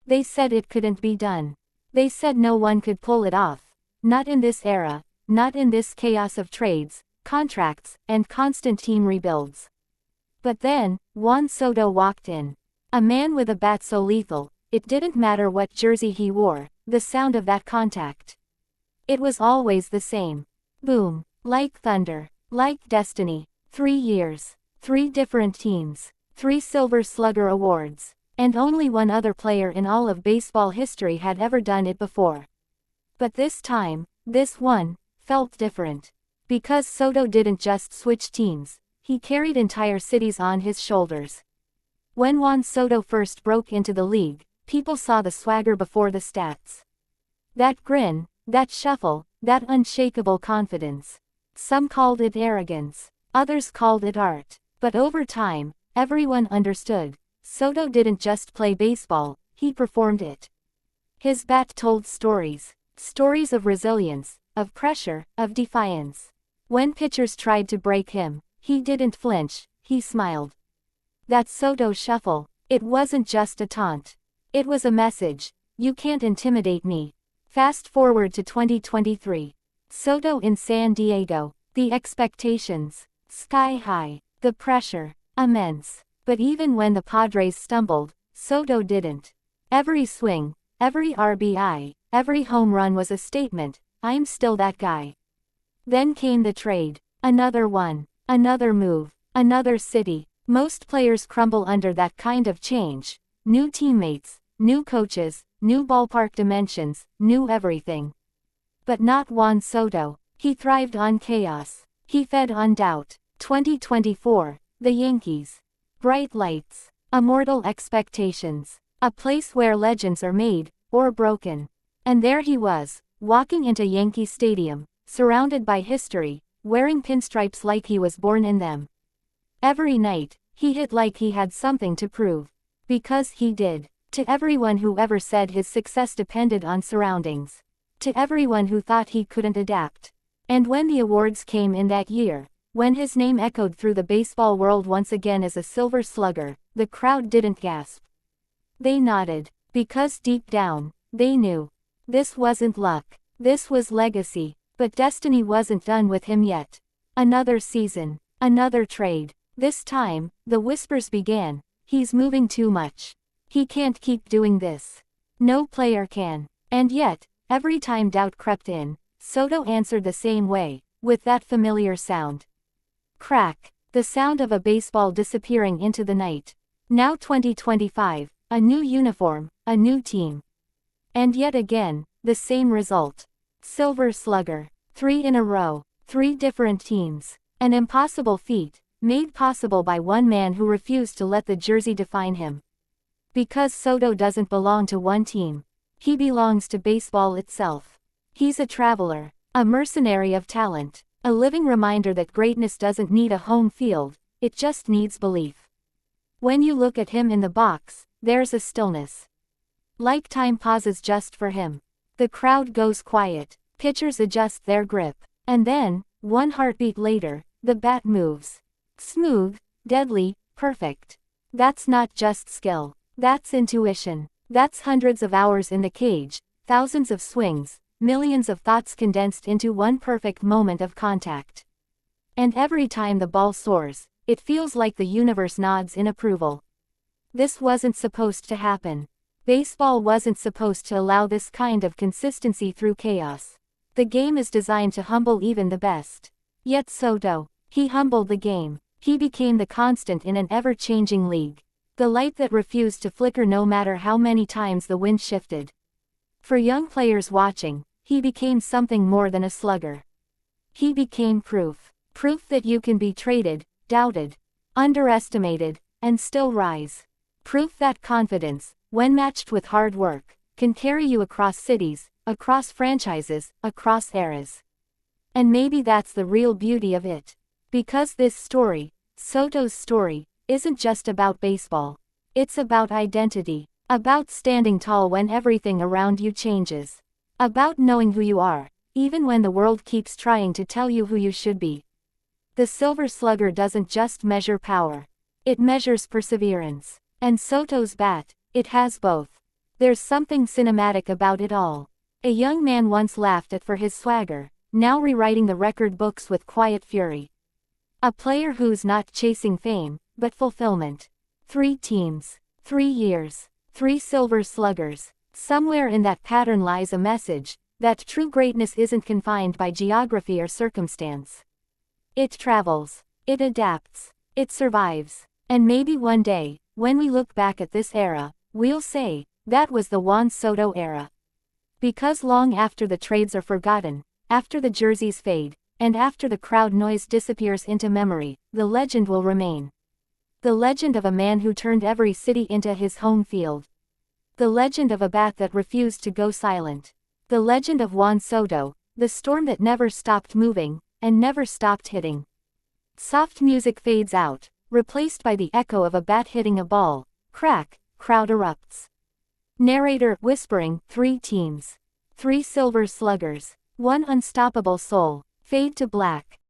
They said it couldn't be done. They said no one could pull it off. Not in this era, not in this chaos of trades, contracts, and constant team rebuilds. But then, Juan Soto walked in. A man with a bat so lethal, it didn't matter what jersey he wore, the sound of that contact. It was always the same. Boom. Like thunder. Like destiny. 3 years. 3 different teams. 3 Silver Slugger awards. And only one other player in all of baseball history had ever done it before. But this time, this one, felt different. Because Soto didn't just switch teams, he carried entire cities on his shoulders. When Juan Soto first broke into the league, people saw the swagger before the stats. That grin, that shuffle, that unshakable confidence. Some called it arrogance, others called it art. But over time, everyone understood. Soto didn't just play baseball, he performed it. His bat told stories. Stories of resilience, of pressure, of defiance. When pitchers tried to break him, he didn't flinch, he smiled. That Soto shuffle, it wasn't just a taunt. It was a message: you can't intimidate me. Fast forward to 2023. Soto in San Diego. The expectations, sky high. The pressure, immense. But even when the Padres stumbled, Soto didn't. Every swing, every RBI, every home run was a statement: I'm still that guy. Then came the trade. Another one. Another move. Another city. Most players crumble under that kind of change. New teammates, new coaches, new ballpark dimensions, new everything. But not Juan Soto. He thrived on chaos. He fed on doubt. 2024. The Yankees. Bright lights. Immortal expectations. A place where legends are made, or broken. And there he was, walking into Yankee Stadium, surrounded by history, wearing pinstripes like he was born in them. Every night, he hit like he had something to prove. Because he did. To everyone who ever said his success depended on surroundings. To everyone who thought he couldn't adapt. And when the awards came in that year, when his name echoed through the baseball world once again as a Silver Slugger, the crowd didn't gasp. They nodded. Because deep down, they knew. This wasn't luck. This was legacy. But destiny wasn't done with him yet. Another season. Another trade. This time, the whispers began: he's moving too much. He can't keep doing this. No player can. And yet, every time doubt crept in, Soto answered the same way, with that familiar sound. Crack. The sound of a baseball disappearing into the night. Now 2025, a new uniform, a new team. And yet again, the same result. Silver Slugger. 3 in a row. 3 different teams. An impossible feat, made possible by one man who refused to let the jersey define him. Because Soto doesn't belong to one team. He belongs to baseball itself. He's a traveler, a mercenary of talent, a living reminder that greatness doesn't need a home field, it just needs belief. When you look at him in the box, there's a stillness. Like time pauses just for him. The crowd goes quiet, pitchers adjust their grip, and then, one heartbeat later, the bat moves. Smooth, deadly, perfect. That's not just skill. That's intuition. That's hundreds of hours in the cage, thousands of swings, millions of thoughts condensed into one perfect moment of contact. And every time the ball soars, it feels like the universe nods in approval. This wasn't supposed to happen. Baseball wasn't supposed to allow this kind of consistency through chaos. The game is designed to humble even the best. Yet Soto, he humbled the game. He became the constant in an ever-changing league. The light that refused to flicker no matter how many times the wind shifted. For young players watching, he became something more than a slugger. He became proof. Proof that you can be traded, doubted, underestimated, and still rise. Proof that confidence, when matched with hard work, can carry you across cities, across franchises, across eras. And maybe that's the real beauty of it. Because this story, Soto's story, isn't just about baseball. It's about identity. About standing tall when everything around you changes. About knowing who you are, even when the world keeps trying to tell you who you should be. The Silver Slugger doesn't just measure power. It measures perseverance. And Soto's bat, it has both. There's something cinematic about it all. A young man once laughed at for his swagger, now rewriting the record books with quiet fury. A player who's not chasing fame, but fulfillment. 3 teams, 3 years, 3 silver sluggers. Somewhere in that pattern lies a message, that true greatness isn't confined by geography or circumstance. It travels, it adapts, it survives. And maybe one day, when we look back at this era, we'll say, that was the Juan Soto era. Because long after the trades are forgotten, after the jerseys fade, and after the crowd noise disappears into memory, the legend will remain. The legend of a man who turned every city into his home field. The legend of a bat that refused to go silent. The legend of Juan Soto, the storm that never stopped moving, and never stopped hitting. Soft music fades out, replaced by the echo of a bat hitting a ball. Crack, crowd erupts. Narrator whispering, 3 teams. 3 silver sluggers. 1 unstoppable soul. Fade to black.